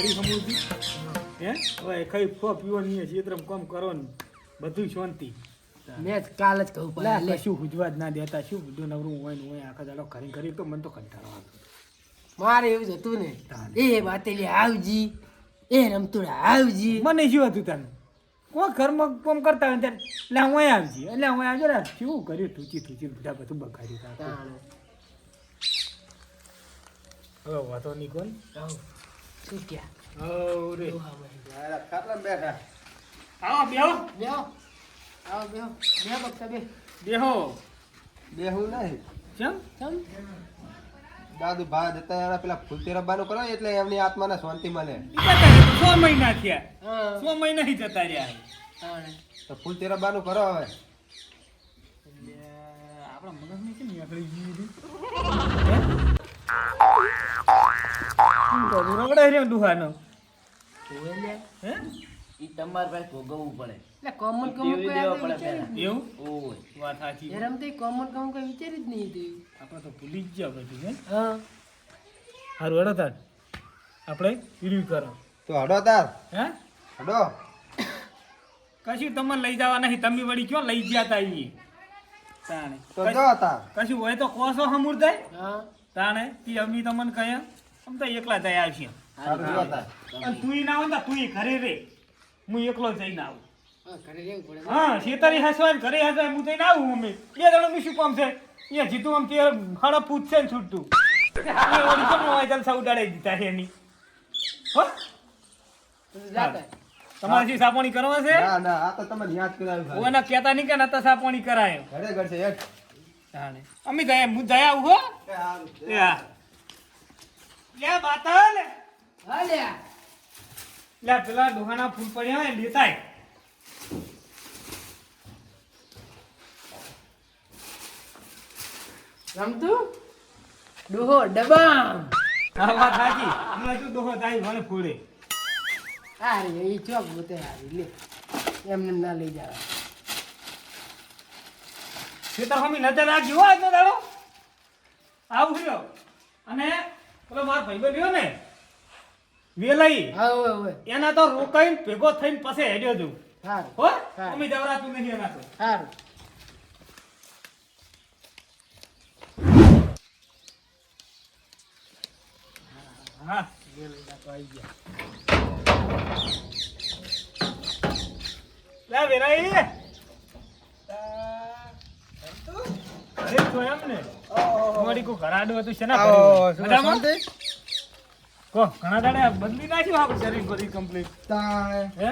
કરી સમૂહથી હે હવે કઈ ફો પીવો નહીં ચિત્રમ કામ કરો ને બધું શાંતિ મેં કાલ જ કહું પડે શું હુજવા જ ના દેતા શું બધું નવરું હોય ને હોય આખા દાડો કરી તો મને તો કંટાળો આવતો મારે એવું જ હતું ને એ બાતેલી આવજી એ રમતુડા આવજી મને શું હતું તને કોઈ ઘરમાં કોમ કરતા હોય ત્યારે એટલે હું આવજી એટલે હું આવજો ને શું કર્યું થૂચી બધા બધું બગાડ્યું હવે વાતો નહીં કોણ શું ક્યાં રે ખાટલા બેઠા આવો બેહો બેહો આવો બેહો બે બક્તા બે બેહો બેહું નહીં ચમ ચમ દાદુ ભા જતા એના પેલા ફૂલતી રબ્બાનું કરો એટલે એમની આત્માને શાંતિ મળે. ઈ જતા રહ્યા 6 મહિના થયા હા 6 મહિના થી જતા રહ્યા તો ફૂલતી રબ્બાનું કરો હવે. આપણા મગજની કેમ નીકળી ગઈ તો રગડાઈ રહ્યો દુહાનો ઓય લે હે ઈ તમાર પાસે ભોગવવું પડે. એટલે કોમન કોમન દેવી કોઈ દેવા આપણે પડે વિચાર્યું જ પહેલા. એવું ઓય. વાત સાચી નહીં. એ રમતે કોમન કોમન કોઈ વિચાર્યું જ નહીં હતું. આપણે તો ભૂલી જ ગયા બધું હે હા સારું હેડો તાર આપણે રિવ્યુ કરો તો હડો તાર હે હડો. કશું તમને લઈ જવા નહીં તમે વળી ક્યાં લઈ ગયા તા ઈ તાણે તો જો તાર કશું હોય તો કોસો હમુર થાય હા તાણે તી અમી તમને કહે આમ તો એકલા જઈ આવશે સારું જો તાર. અને તું ના હોય ને તું ઘરે રે હું એકલો જઈને આવું હા ઘરે રહેવું પડે હા શેતારી હસવાય ને ઘરે હસવાય હું જઈને આવું અમે બે જણાનું શું કામ છે અહીંયા જીતું આમ તે હળ પૂછશે ને છૂટતું એ ઓલી કેમ હોય જલસા ઉડાડી દીધા છે એની હો તો જાતા તમારે શું સાપોણી કરવા છે ના ના આ તો તમને યાદ કરાવ્યું ખાલી. ઓના કહેતા નહીં કે નતા સાપોણી કરાયો ઘરે ઘર છે એક. તાણે અમે ગયા હું જયા આવું હો એ હારું. એ હા લે બાતા લે હા લે લે પેલા ડોહાના ફૂલ પડ્યા હોય ને લેતાય રમતું ડોહો ડબામ હા વાત સાચી હમણાં તું ડોહો તાઈ મને ફોડે આ રે એ ચોક બોતે હારી લે એમને ના લઈ જવા ખેતર હમી નજર રાખજો હો આજનો દાડો આવું રહ્યો અને પેલો મારો ભાઈબંધ રહ્યો ને વેલાઈ હા ઓય ઓય એના તો રોકાઈને ભેગો થઈને પછી હેડ્યો છું સારું હો હા. અમે જવરાતું નહીં એના તો સારું હા વેલાઈ તો આવી ગયા લે વેલાઈ અરે તો એમ ને તમારી કોઈ ઘરાડું હતું છે ને આવો, શું મજામાં? શાંતિ? કો ઘણા દાડે બદલી નાખ્યું આપણું શરીર બધી કમ્પ્લીટ તાણે. હે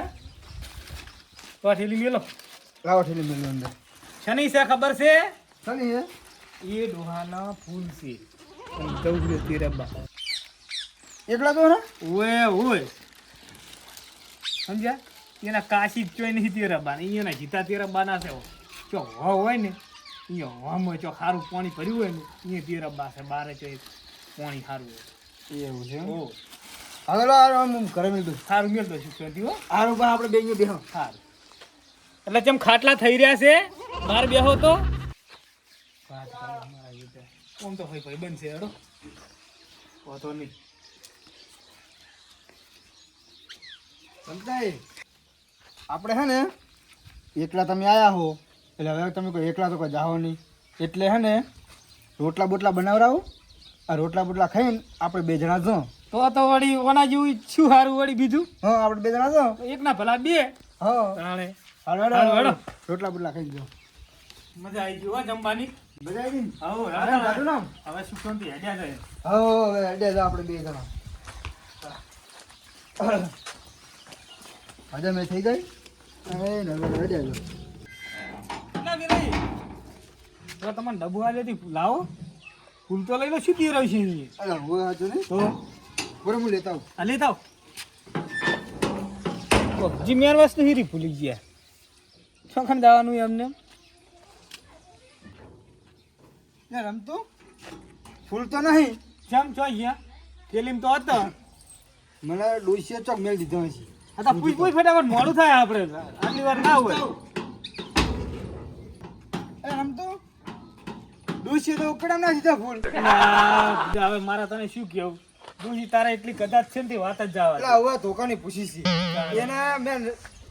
તો આ ઠેલી મેલો લાવો ઠેલી મેલું અંદર. શની છે ખબર છે શની હે? એ ડોહાના ફૂલ છે ચૌદરે તેરબા એકલા તો ને? ઓય ઓય સમજ્યા એના કાશી ચોય નહીં તેરબા ને એના જીતા તેરબા ના છે ચો હોય ને અહીંયા હવામાં ચો સારું પાણી ભર્યું હોય ને અહીંયા તેરબા છે બારે ચો પાણી સારું હોય એવું છે એમ? ઓ હવે લો હારું, હું ઘરે મેલું. સારું મેળતો છું હો હારું પણ આપણે બે અહીંયા બેહો. સારું એટલે જેમ ખાટલા થઈ રહ્યા છે બહાર બેહો તો વાત કરો અમારા રીતે ઓમ તો ભાઈ બનશે હેડો વાંધો નહીં સમજાય? આપણે હે ને એકલા તમે આયા હો એટલે હવે તમે કોઈ એકલા તો કોઈ જાઓ નહીં એટલે હે ને રોટલા બોટલા બનાવરાવો. આ રોટલા બોટલા ખાઈને આપણે બે જણા જો. તો વળી ઓના જેવું શું સારું વળી બીજું હા આપણે બે જણા જો. એક ના ભલા બે હા તાણે હાલો હેડો, હાલો, હેડો. રોટલા બોટલા ખાઈ જાઓ. મજા આવી ગઈ હો જમવાની મજા આવી ને? આવો હાલે દાદુ નામ? હવે શું શાંતિ હેડ્યા જાય હવે હેડે જાઓ આપણે બે જણા. હજે મેં થઈ ગઈ હવે ને હવે હેડે જાઓ. ના વિનય તો તમને ડબ્બુ આલેથી લાવો ફૂલ તો લઈ લો શું દે રહ્યું છે અહીંયા? અરે હું હાજુ ને તો બરાબર હું લેતા આવું. આ લેતા આવો જી મેન વસ્તુ હીરી ભૂલી ગયા ચોખણ જવાનું એમને યાર રમતું ફૂલ તો નહીં. જેમ છો અહીંયા ફિલ્મ તો હતો મને ડોસીએ ચોક મેળ દીધો હશે. આ તો પૂછ ફટાફટ મોડું થાય આપણે આટલી વાર ના હોય એ રમતું ડોસીએ તો ઉકડા ના દીધા ફૂલ. આ, હવે મારા તને શું કેવું ડોશી તારા એટલી કદાચ છે ને તે વાત જ જવા દે. એટલે હવે ધોકાની પૂછી છે એને મેં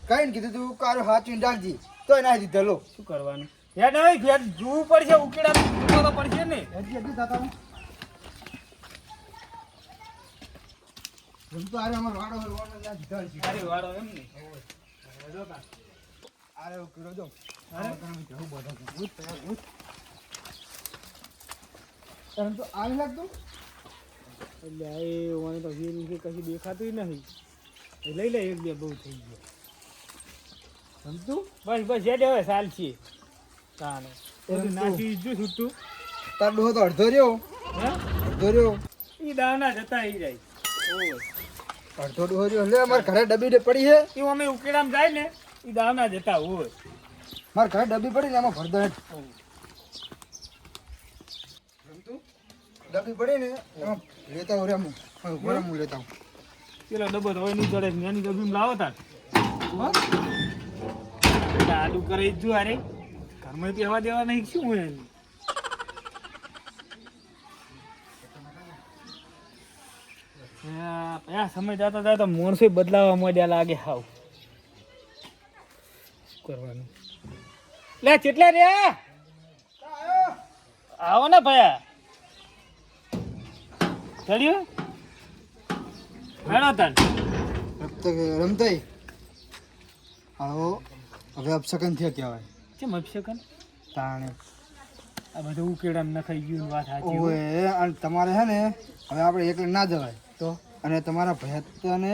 કઈ કીધું તું કારું હાચું રાખજી તો એના દીધા લો શું કરવાનું યાર હવે ઘેર જોવું પડશે ઉકેડા તો પડશે ને હજી હજી થતા હું રમતો આરે અમાર વાડો વાડો ના દીધા છે તારી વાળો એમ ને આરે ઉકળો જો અરે તમે જવું બધા ભૂત તૈયાર ભૂત તને તો આવી લાગતું એટલે એ ઓને તો વીર કે કશું દેખાતું નહીં એ લઈ લે એક બે બહુ થઈ ગયો સમજતું બસ બસ જે હવે સાલ છે તાને બધું નાખી જો છૂટું તાર ડોહો તો અડધો રહ્યો હે અડધો રહ્યો ઈ દાવના જતા આવી જાય ઓય અડધો ડોહો રહ્યો એટલે અમારે ઘરે ડબ્બી પડી છે ઈ અમે ઉકેડામ જાય ને ઈ દાવના જતા હોય મારે ઘરે ડબ્બી પડી ને એમાં ભરદો રમતું ડબ્બી પડી ને એમાં લેતા હું રેમું હું લેતા હું પેલો ડબ્બો તો હોય નહીં ચડે એની ડબ્બીમાં લાવો તાર આડું કરે જ જો અરે ઘરમાં પહેવા દેવા નહીં શું હોય એનું? આ સમય જતા જતા માણસો બદલાવા માંડ્યા લાગે હાવ શું કરવાનું લે કેટલા રે આવો ને ભયા ચડ્યું હેડો તાન રમતાઈ આવો હવે અપસકન થયા કહેવાય કેમ અભિષેકન તાણે આ બધું ઉકેડામ નખાઈ ગયું વાત સાચી ઓએ અને તમારે હે ને હવે આપણે એકલે ના જવાય તો અને તમારા ભયતને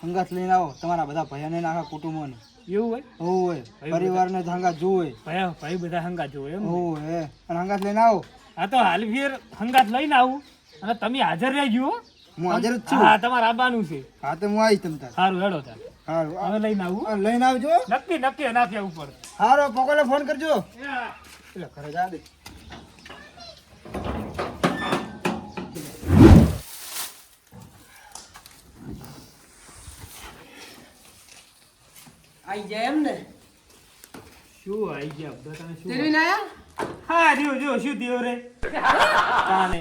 હંગાત લઈને આવો તમારા બધા ભયાને ને આખા કુટુંબોને એવું હોય ઓય પરિવારને જ હંગાત જોવે ભાઈ બધા હંગાત જોવે એમ ને? ઓએ અને હંગાત લઈને આવો હા તો હાલ ફેર હંગાત લઈને આવું અને તમે હાજર રહેજો હો. હું હાજર જ છું હા તમારે આવવાનું છે હા તો હું આવીશ તમ તાર સારું હેડો તાર સારું હવે લઈને આવું આ લઈને આવજો નક્કી નક્કી નાખ્યા ઉપર સારો પોકોલે ફોન કરજો એટલે ઘરે જા દે આઈ જાય એમ ને શું આવી ગયા બધા તમે શું તેરવીને આયા હા જો શું થયો રે તાને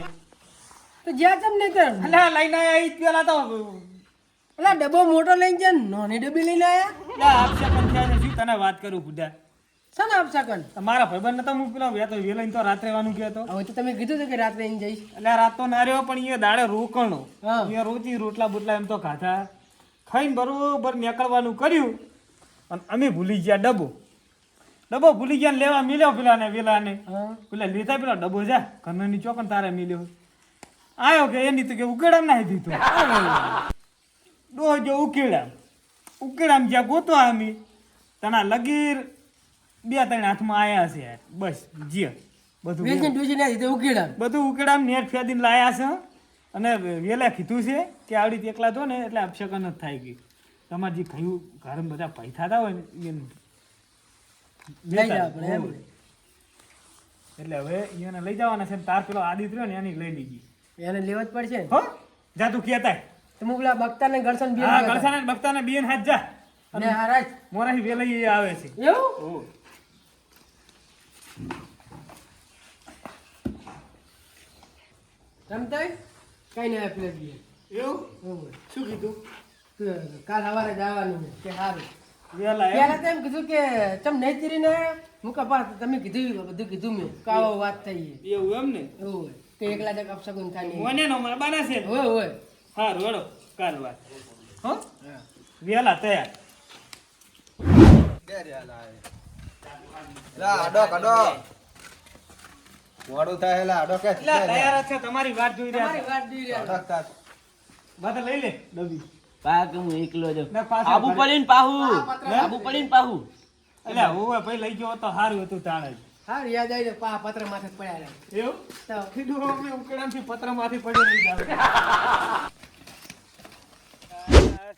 તો જ્યાં તમ ને તર અલા લઈને આયા ઈ પેલા તો અલા ડબ્બો મોટો લઈને જાય ને નાની ડબ્બી લઈને આયા લા અપશકન થયા છે શું તને વાત કરું ખુદા શાને આપસાકન તમારા ભાઈબંધ નતો હું પેલો વેતો વેલાઈને તો રાત્રે રહેવાનું કહેતો હવે તો તમે કીધું હતું કે રાત્રે અહીં જઈશ એટલે રાત તો ના રહ્યો પણ એ દાડે રોકણો હા. એ રોજી રોટલા બોટલા એમ તો ખાધા ખાઈને બરોબર નીકળવાનું કર્યું અને અમે ભૂલી ગયા ડબ્બો ભૂલી ગયા ને લેવા મિલ્યો પેલાને વેલાને હા પેલા લેતા પેલા ડબ્બો જા ઘરની ચોકન તારે મિલ્યો આવ્યો કે એની તો કે ઉકેડામ નાખી દીધું ડોહ જો ઉકેડામ જ્યાં ગોતવા અમે તના લગીર 2-3 હાથમાં આયા છે યાર. બસ જ્યાં બધું વેચીને ડૂચીને આવી તો ઉકેડા બધું ઉકેડામ નેટ ફેદીને લાયા છે અને વેલા કીધું છે કે આવડી રીતે એકલા છો ને એટલે અપશકન જ થાય ગઈ તમારે જે કયું ઘરમાં બધા પૈસા થતા હોય ને એને લઈ જાવ આપણે એમ ને. એટલે હવે એને લઈ જવાના છે ને તાર પેલો આદિત રહ્યો ને એની લઈ લીધી એને લેવા જ પડશે ને હો જા તું કહેતા તો હું પેલા બક્તાને ગળસન બી હા ગળસાને ને બક્તાને બેન હાથ જા ને હારાજ મોરાથી વેલાઈ આવે છે એવું ઓ રમતાય કઈ નહીં આવે પ્લેટ બી એવું શું કીધું કાલ સવારે જવાનું છે કે સારું વેલા એમ? પહેલા તો એમ કીધું કે ચમ નહીં ચીરીને હું કપા તમે કીધું બધું કીધું મેં કે આવો વાત થઈ એવું એમ ને એવું હોય તે એકલા જગ અપશગુન થાય નહીં મોને નો માબાના છે હોય હોય સારું હેડો કાલ વાત હો વેલા તૈયાર વાડો થાય એટલે આડો કે એટલે તૈયાર જ છે તમારી વાત જોઈ રહ્યા તમારી વાત જોઈ રહ્યા અડક તાર. વાત લઈ લે ડબ્બી પાક હું એકલો જ ને પાછા આબુ ઘરે. પડીને પાહુ આબુ પડીને પાહુ એટલે હોવે ભાઈ લઈ ગયો તો સારું હતું તાણે જ. હા યાદ આવી જાય પા પત્ર માથે જ પડ્યા રહે એવું તો કીધું અમે ઉકેડામથી પત્રમાંથી પડી લઈ જાવ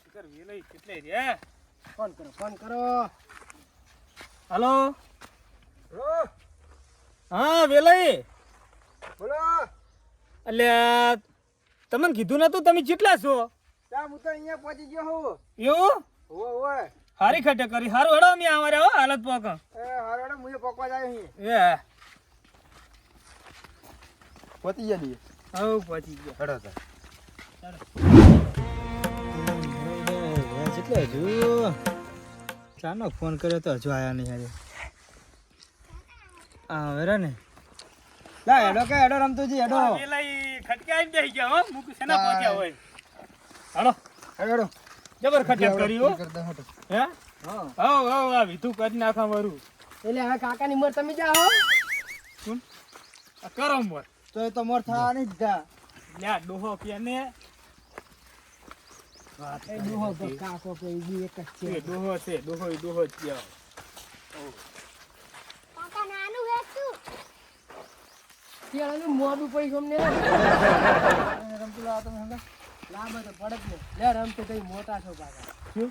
શિખર વેલાઈ કેટલે રે ફોન કરો હલો હા વેલાઈ બોલો એટલે તમને કીધું નતું તમે કેટલા છો ત્યાં હું તો અહીંયા પહોંચી ગયો હું એવું ઓય હારી ખટે કરી હારું હેડો અમે અમારે હો હાલત પોક એ હારોડે મુએ પકવા જાય અહીં એ પહોંચી ગયા હવે પહોંચી ગયા હેડો તો એટલે હજુ ચાનો ફોન કર્યો તો હજુ આયા નહીં હારે. હા વેરા ને લા હેડો કે હેડો રમતુજી હેડો પેલા ઈ ખટકાઈ બેહી ગયા હો મુક સેના પહોંચ્યા હોય હાલો હેડો જબર ખટક કર્યું હો કરતા હટો. હે હા આવ આવ આ વિધુ કરી નાખા વરું એટલે હવે કાકાની ઉંમર તમે જાઓ શું આ કરો મોર તો એ તો મોર થવા નહીં જા. લ્યા ડોહો કે ને એ ડોહો તો કાકો કે ઈ એક જ છે એ ડોહો છે ડોહો ઈ ડોહો જ કહેવાય કેળાનું મોઢું પડી ગમને રમતું લાવો તમે હંગા. લાંબા તો પડે જ ને લે રમતો તઈ મોટા છો કાકા શું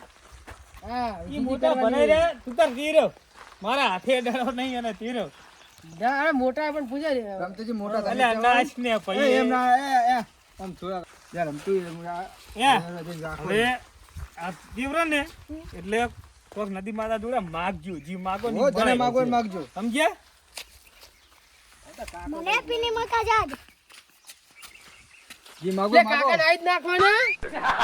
હા ઈ મોટા બનાઈ રે તું તાર ગીર્યો મારા હાથે ડરો નહીં અને તીરો મોટા પણ પૂછે રમતુજી મોટા તમે અલ્યા નાચ ને એ પઈ એમ ના એ આમ થોડા યાર રમતું હવે આ દીવરો ને એટલે કોક નદી માતા જોડે માગજો જી માગો ઓ જને માગો ને માગજો. સમજ્યા મને પીને મકા જાજ જી માગો લે માગો. કાકા નાઈ જ નાખવાના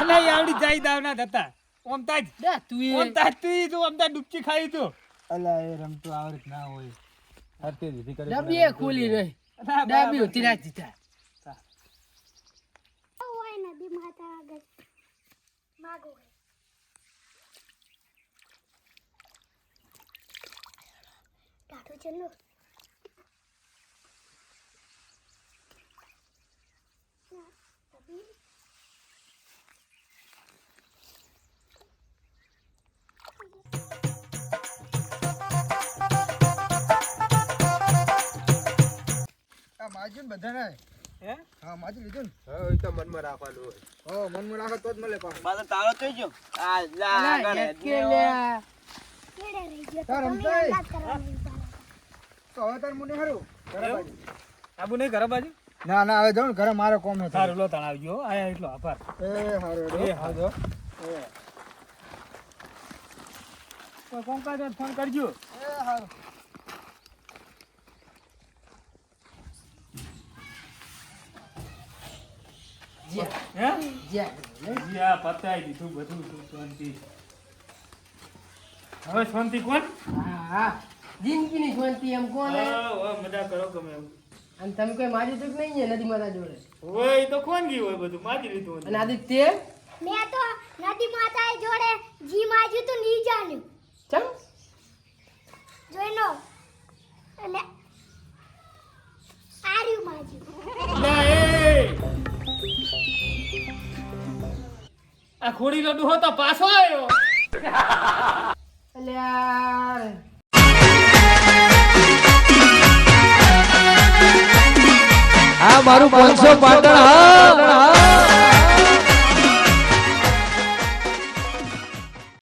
અલે આવડી જાય દાવના દતા ઓમ તાજ દે તું ઓમ તાજ તું તું ઓમ તાજ ડૂબકી ખાઈ તું અલા એ રમતું આવડત ના હોય હરતે દીધી કરે ડબ્બી ખોલી રહી ડબ્બી ઉતી રાખી તા ઓય નદી માતા આગળ માગો ટાટો ચલો આ માજી ને બધાને હે હા માજી લીધું ને હા એ તો મનમાં રાખવાનું હોય. હો મનમાં રાખો તો જ મળે પાછું. પાછો તાળો થઈ ગયો આ લા આગળ અલા, હેડ કે ને. લે કેડે રહી ગયો તાર તો તમે રમતાય? અંદાજ કરવાની ઉતારા. તો હવે તાર મુને હારું ઘરે બાજુ. આબુ નહીં ઘર બાજુ ના ના હવે જાઉં ને ઘરે મારે કોમ હે સારું લો તાણ આવજો આયા એટલો આભાર એ હારું એ હાજો કોઈ કોમ કાજ હોય તો ફોન કરજો એ હારું જે હે જે જી આ પતાઈ દીધું બધું શાંતિ હવે શાંતિ કોણ હા હા જિંદગીની શાંતિ એમ કોને મજા કરો ગમે એવું અને તમે કોઈ મારી તો નહીં છે નદી માતા જોડે હોય એ તો કોણ ગયું હોય બધું માજી લીધું અને આદિત્ય મેં તો નદી માતાએ જોડે જી માજ્યું તો નહીં જાણ્યું ચમ જોઈ લો એટલે આર્યું માજ્યું લા એ આ ખોડીનો ડોહો તો પાછો આવ્યો એટલે યાર આ મારું 500 પાટણ હા